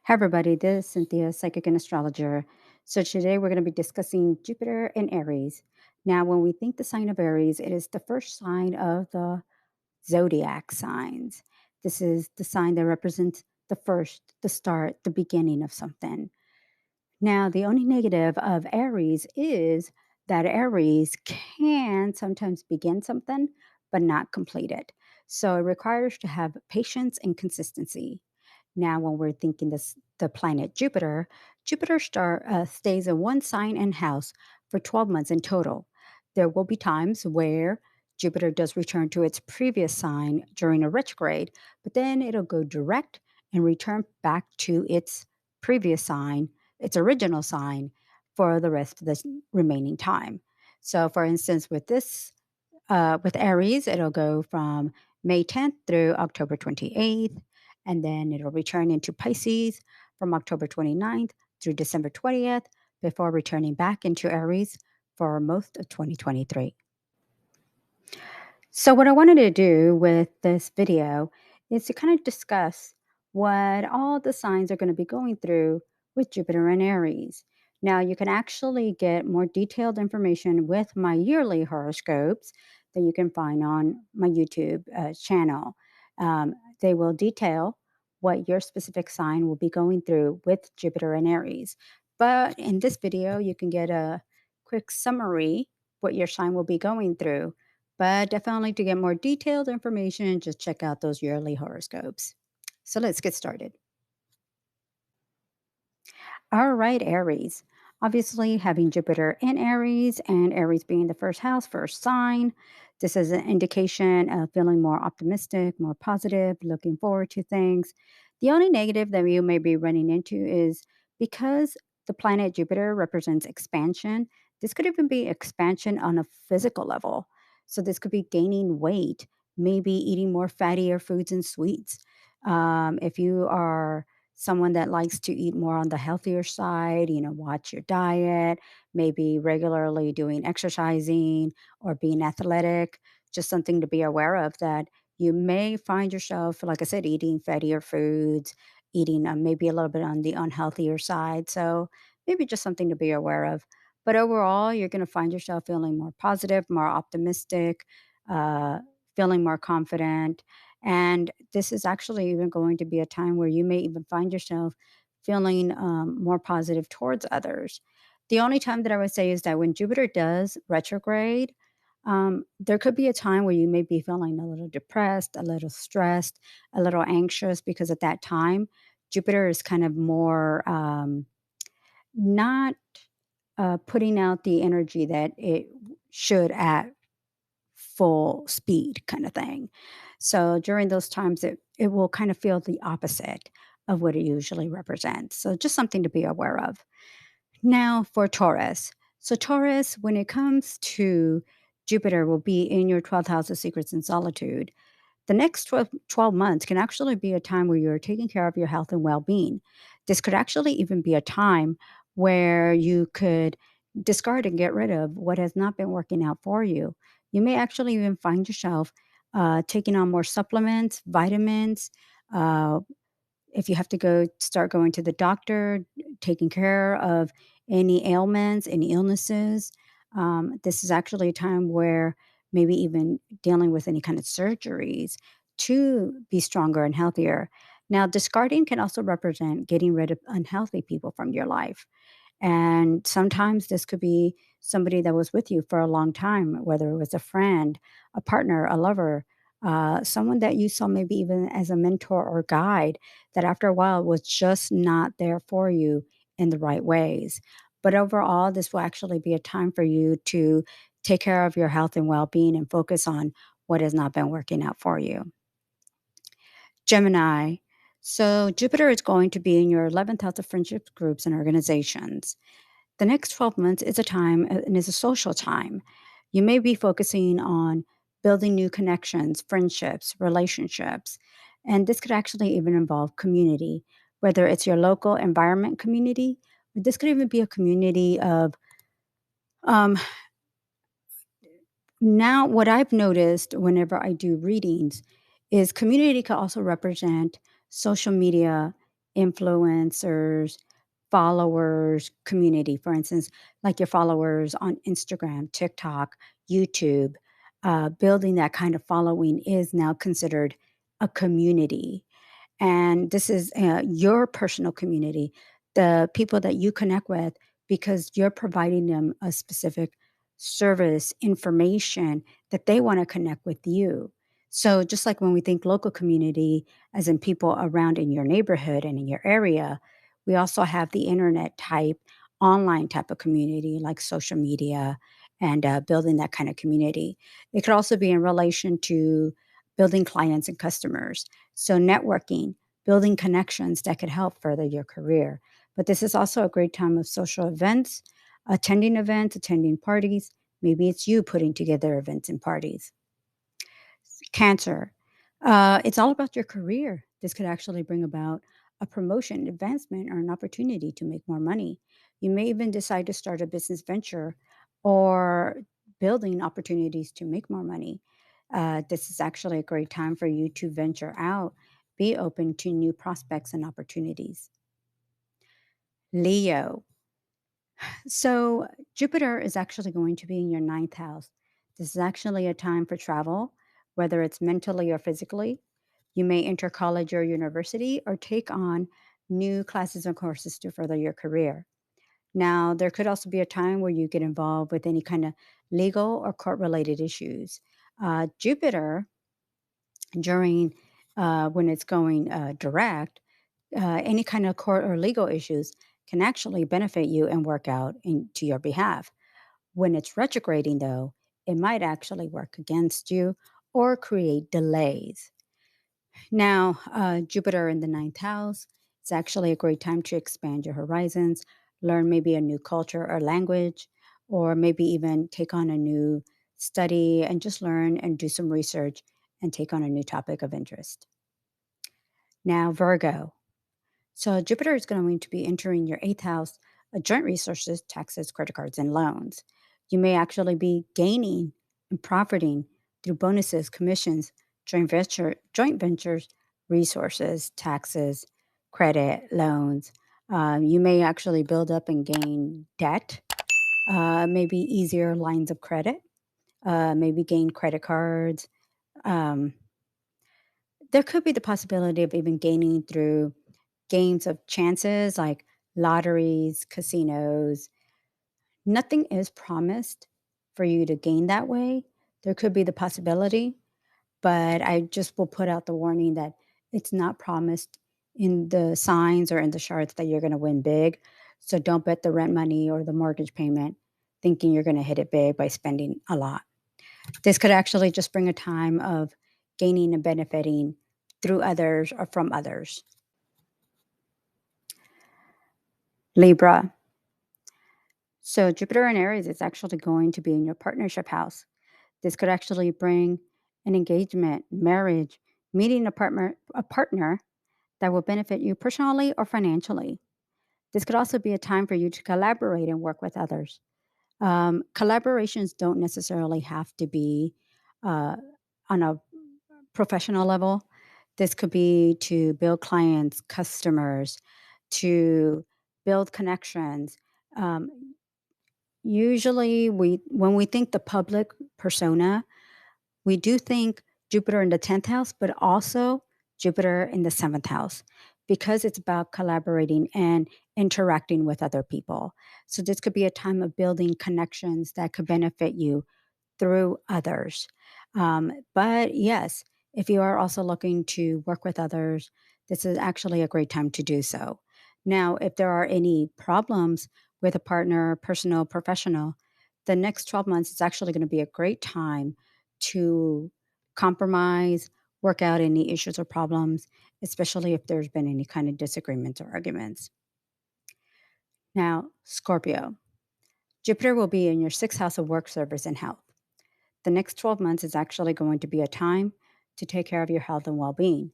Hi, everybody. This is Cynthia, psychic and astrologer. So, today we're going to be discussing Jupiter and Aries. Now, when we think the sign of Aries, it is the first sign of the zodiac signs. This is the sign that represents the first, the start, the beginning of something. Now, the only negative of Aries is that Aries can sometimes begin something, but not complete it. So, it requires to have patience and consistency. Now, when we're thinking the planet Jupiter, stays in one sign and house for 12 months in total. There will be times where Jupiter does return to its previous sign during a retrograde, but then it'll go direct and return back to its previous sign, its original sign, for the rest of the remaining time. So, for instance, with Aries, it'll go from May 10th through October 28th, and then it'll return into Pisces from October 29th through December 20th before returning back into Aries for most of 2023. So, what I wanted to do with this video is to kind of discuss what all the signs are going to be going through with Jupiter and Aries. Now, you can actually get more detailed information with my yearly horoscopes that you can find on my YouTube channel. They will detail what your specific sign will be going through with Jupiter and Aries. But in this video, you can get a quick summary what your sign will be going through, but definitely to get more detailed information, just check out those yearly horoscopes. So let's get started. All right, Aries. Obviously, having Jupiter in Aries and Aries being the first house, first sign, this is an indication of feeling more optimistic, more positive, looking forward to things. The only negative that you may be running into is because the planet Jupiter represents expansion, this could even be expansion on a physical level. So, this could be gaining weight, maybe eating more fattier foods and sweets. If you are someone that likes to eat more on the healthier side, watch your diet, maybe regularly doing exercising or being athletic, just something to be aware of that you may find yourself, like I said, eating fattier foods, eating maybe a little bit on the unhealthier side. So maybe just something to be aware of. But overall, you're going to find yourself feeling more positive, more optimistic, uh, feeling more confident, and this is actually even going to be a time where you may even find yourself feeling more positive towards others. The only time that I would say is that when Jupiter does retrograde, there could be a time where you may be feeling a little depressed, a little stressed, a little anxious, because at that time, Jupiter is kind of more not putting out the energy that it should at full speed kind of thing. So during those times, it will kind of feel the opposite of what it usually represents. So just something to be aware of. Now for Taurus. So Taurus, when it comes to Jupiter, will be in your 12th house of secrets and solitude. The next 12 months can actually be a time where you're taking care of your health and well being. This could actually even be a time where you could discard and get rid of what has not been working out for you. You may actually even find yourself taking on more supplements, vitamins. Uh, if you have to start going to the doctor, taking care of any ailments, any illnesses, this is actually a time where maybe even dealing with any kind of surgeries to be stronger and healthier. Now, discarding can also represent getting rid of unhealthy people from your life. And sometimes this could be somebody that was with you for a long time, whether it was a friend, a partner, a lover, someone that you saw maybe even as a mentor or guide, that after a while was just not there for you in the right ways. But overall, this will actually be a time for you to take care of your health and well being and focus on what has not been working out for you. Gemini. So, Jupiter is going to be in your 11th house of friendship groups and organizations. The next 12 months is a time and is a social time. You may be focusing on building new connections, friendships, relationships, and this could actually even involve community, whether it's your local environment community, or this could even be a community of um, now, what I've noticed whenever I do readings is community can also represent social media influencers, followers, community. For instance, like your followers on Instagram, TikTok, YouTube, building that kind of following is now considered a community. And this is your personal community, the people that you connect with because you're providing them a specific service, information that they want to connect with you. So, just like when we think local community, as in people around in your neighborhood and in your area, we also have the internet type, online type of community like social media and building that kind of community. It could also be in relation to building clients and customers. So, networking, building connections that could help further your career. But this is also a great time of social events, attending parties. Maybe it's you putting together events and parties. Cancer, it's all about your career. This could actually bring about a promotion, advancement, or an opportunity to make more money. You may even decide to start a business venture or building opportunities to make more money. This is actually a great time for you to venture out, be open to new prospects and opportunities. Leo, so Jupiter is actually going to be in your ninth house. This is actually a time for travel, whether it's mentally or physically. You may enter college or university or take on new classes and courses to further your career. Now, there could also be a time where you get involved with any kind of legal or court related issues. Jupiter, during when it's going direct, any kind of court or legal issues can actually benefit you and work out into your behalf. When it's retrograding, though, it might actually work against you or create delays. Now, Jupiter in the ninth house, it's actually a great time to expand your horizons, learn maybe a new culture or language, or maybe even take on a new study and just learn and do some research and take on a new topic of interest. Now, Virgo. So Jupiter is going to be entering your eighth house, joint resources, taxes, credit cards, and loans. You may actually be gaining and profiting through bonuses, commissions, joint ventures, resources, taxes, credit, loans. You may actually build up and gain debt, maybe easier lines of credit, maybe gain credit cards. Um, there could be the possibility of even gaining through games of chances like lotteries, casinos. Nothing is promised for you to gain that way. There could be the possibility, but I just will put out the warning that it's not promised in the signs or in the charts that you're going to win big. So don't bet the rent money or the mortgage payment thinking you're going to hit it big by spending a lot. This could actually just bring a time of gaining and benefiting through others or from others. Libra. So Jupiter in Aries is actually going to be in your partnership house. This could actually bring an engagement, marriage, meeting a partner that will benefit you personally or financially. This could also be a time for you to collaborate and work with others. Collaborations don't necessarily have to be uh, on a professional level. This could be to build clients, customers, to build connections. Um, Usually, when we think the public persona, we do think Jupiter in the 10th house, but also Jupiter in the 7th house because it's about collaborating and interacting with other people. So, this could be a time of building connections that could benefit you through others. But yes, if you are also looking to work with others, this is actually a great time to do so. Now, if there are any problems with a partner, personal, professional, the next 12 months is actually going to be a great time to compromise, work out any issues or problems, especially if there's been any kind of disagreements or arguments. Now, Scorpio, Jupiter will be in your sixth house of work, service, and health. The next 12 months is actually going to be a time to take care of your health and well being.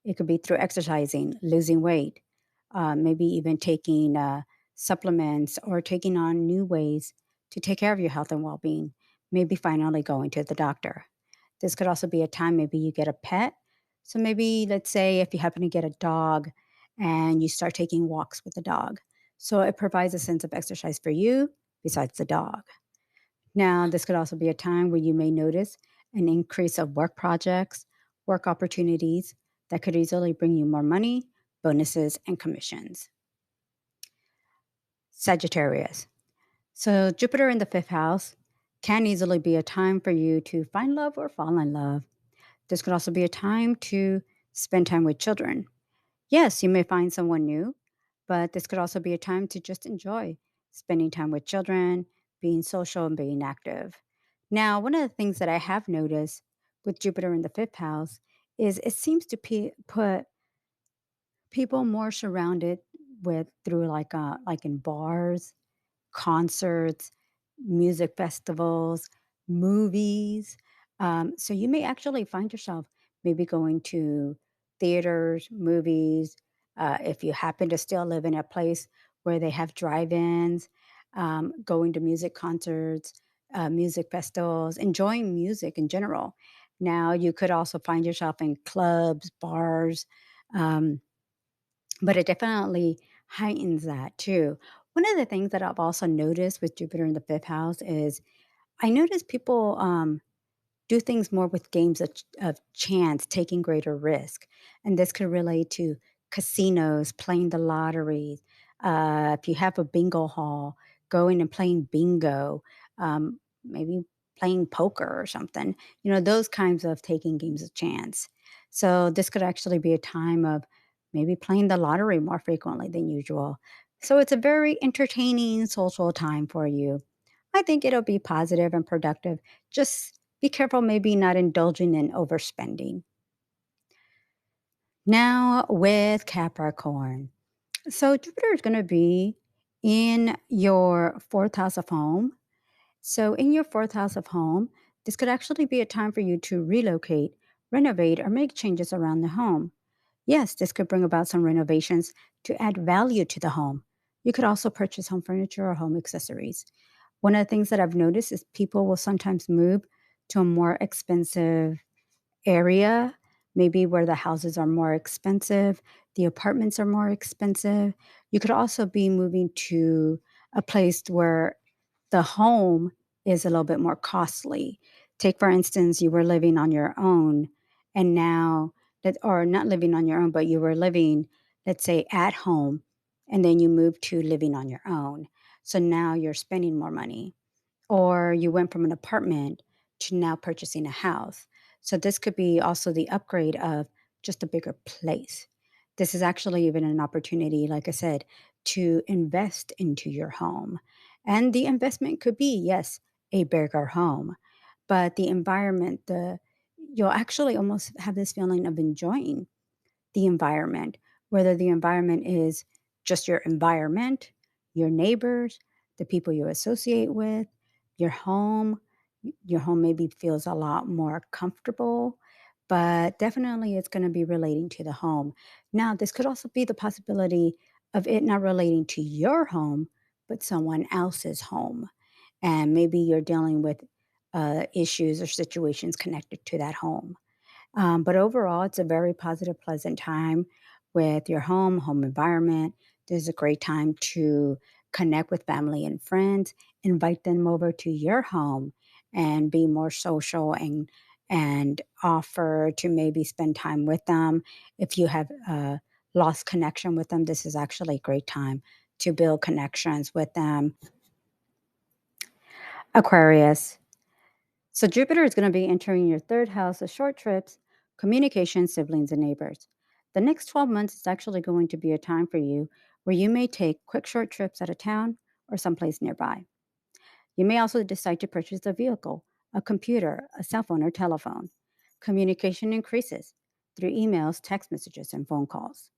It could be through exercising, losing weight, maybe even taking supplements or taking on new ways to take care of your health and well being. Maybe finally going to the doctor. This could also be a time maybe you get a pet. So maybe let's say if you happen to get a dog and you start taking walks with the dog. So it provides a sense of exercise for you besides the dog. Now, this could also be a time where you may notice an increase of work projects, work opportunities that could easily bring you more money, bonuses, and commissions. Sagittarius. So, Jupiter in the fifth house can easily be a time for you to find love or fall in love. This could also be a time to spend time with children. Yes, you may find someone new, but this could also be a time to just enjoy spending time with children, being social, and being active. Now, one of the things that I have noticed with Jupiter in the fifth house is it seems to put people more surrounded with through like in bars, concerts, music festivals, movies. So you may actually find yourself maybe going to theaters, movies, if you happen to still live in a place where they have drive ins, going to music concerts, music festivals, enjoying music in general. Now, you could also find yourself in clubs, bars, um, but it definitely heightens that too. One of the things that I've also noticed with Jupiter in the fifth house is I notice people do things more with games of chance, taking greater risk. And this could relate to casinos, playing the lottery. If you have a bingo hall, going and playing bingo, maybe playing poker or something, those kinds of taking games of chance. So this could actually be a time of maybe playing the lottery more frequently than usual. So it's a very entertaining social time for you. I think it'll be positive and productive. Just be careful, maybe not indulging in overspending. Now, with Capricorn. So, Jupiter is going to be in your fourth house of home. So, in your fourth house of home, this could actually be a time for you to relocate, renovate, or make changes around the home. Yes, this could bring about some renovations to add value to the home. You could also purchase home furniture or home accessories. One of the things that I've noticed is people will sometimes move to a more expensive area, maybe where the houses are more expensive, the apartments are more expensive. You could also be moving to a place where the home is a little bit more costly. Take, for instance, you were living on your own, and now that, or not living on your own, but you were living, let's say, at home, and then you moved to living on your own. So now you're spending more money, or you went from an apartment to now purchasing a house. So this could be also the upgrade of just a bigger place. This is actually even an opportunity, like I said, to invest into your home. And the investment could be, yes, a bigger home, but the environment, you'll actually almost have this feeling of enjoying the environment, whether the environment is just your environment, your neighbors, the people you associate with, your home. Your home maybe feels a lot more comfortable, but definitely it's going to be relating to the home. Now, this could also be the possibility of it not relating to your home, but someone else's home. And maybe you're dealing with issues or situations connected to that home. But overall, it's a very positive, pleasant time with your home environment. There's a great time to connect with family and friends, invite them over to your home and be more social and offer to maybe spend time with them. If you have lost connection with them, this is actually a great time to build connections with them. Aquarius. So Jupiter is going to be entering your third house of short trips, communication, siblings, and neighbors. The next 12 months is actually going to be a time for you where you may take quick short trips out of town or someplace nearby. You may also decide to purchase a vehicle, a computer, a cell phone, or telephone. Communication increases through emails, text messages, and phone calls.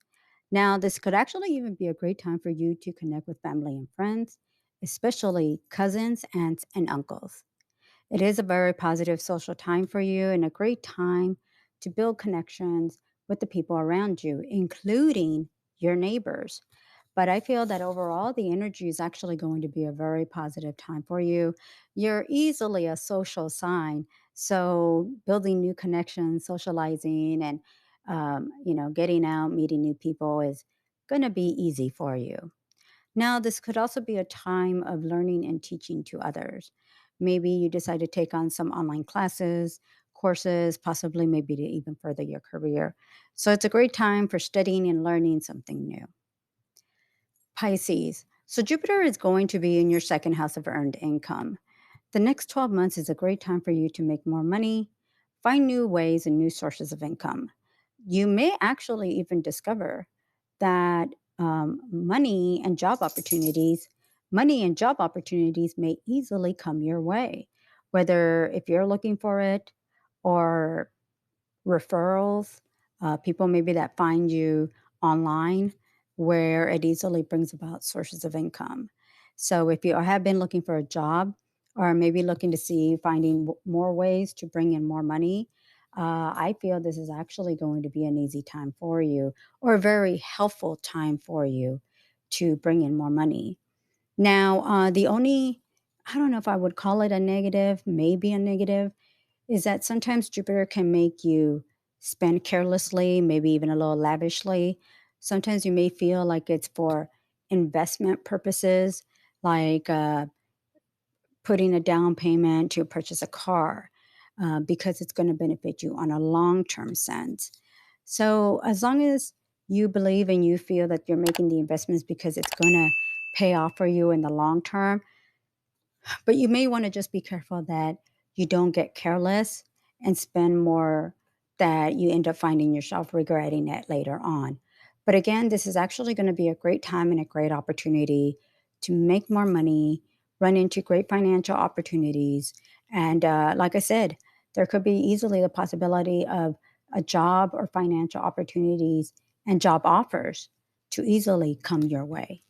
Now, this could actually even be a great time for you to connect with family and friends, especially cousins, aunts, and uncles. It is a very positive social time for you and a great time to build connections with the people around you, including your neighbors. But I feel that overall, the energy is actually going to be a very positive time for you. You're easily a social sign. So, building new connections, socializing, and getting out, meeting new people is going to be easy for you. Now, this could also be a time of learning and teaching to others. Maybe you decide to take on some online classes, courses, possibly maybe to even further your career. So it's a great time for studying and learning something new. Pisces. So Jupiter is going to be in your second house of earned income. The next 12 months is a great time for you to make more money, find new ways and new sources of income. You may actually even discover that money and job opportunities may easily come your way, whether if you're looking for it or referrals, people maybe that find you online where it easily brings about sources of income. So if you have been looking for a job or maybe looking to see finding more ways to bring in more money, I feel this is actually going to be an easy time for you or a very helpful time for you to bring in more money. Now, I don't know if I would call it a negative, maybe a negative, is that sometimes Jupiter can make you spend carelessly, maybe even a little lavishly. Sometimes you may feel like it's for investment purposes, like putting a down payment to purchase a car, because it's going to benefit you on a long term sense. So, as long as you believe and you feel that you're making the investments because it's going to pay off for you in the long term, but you may want to just be careful that you don't get careless and spend more that you end up finding yourself regretting it later on. But again, this is actually going to be a great time and a great opportunity to make more money, run into great financial opportunities. And like I said, there could be easily the possibility of a job or financial opportunities and job offers to easily come your way.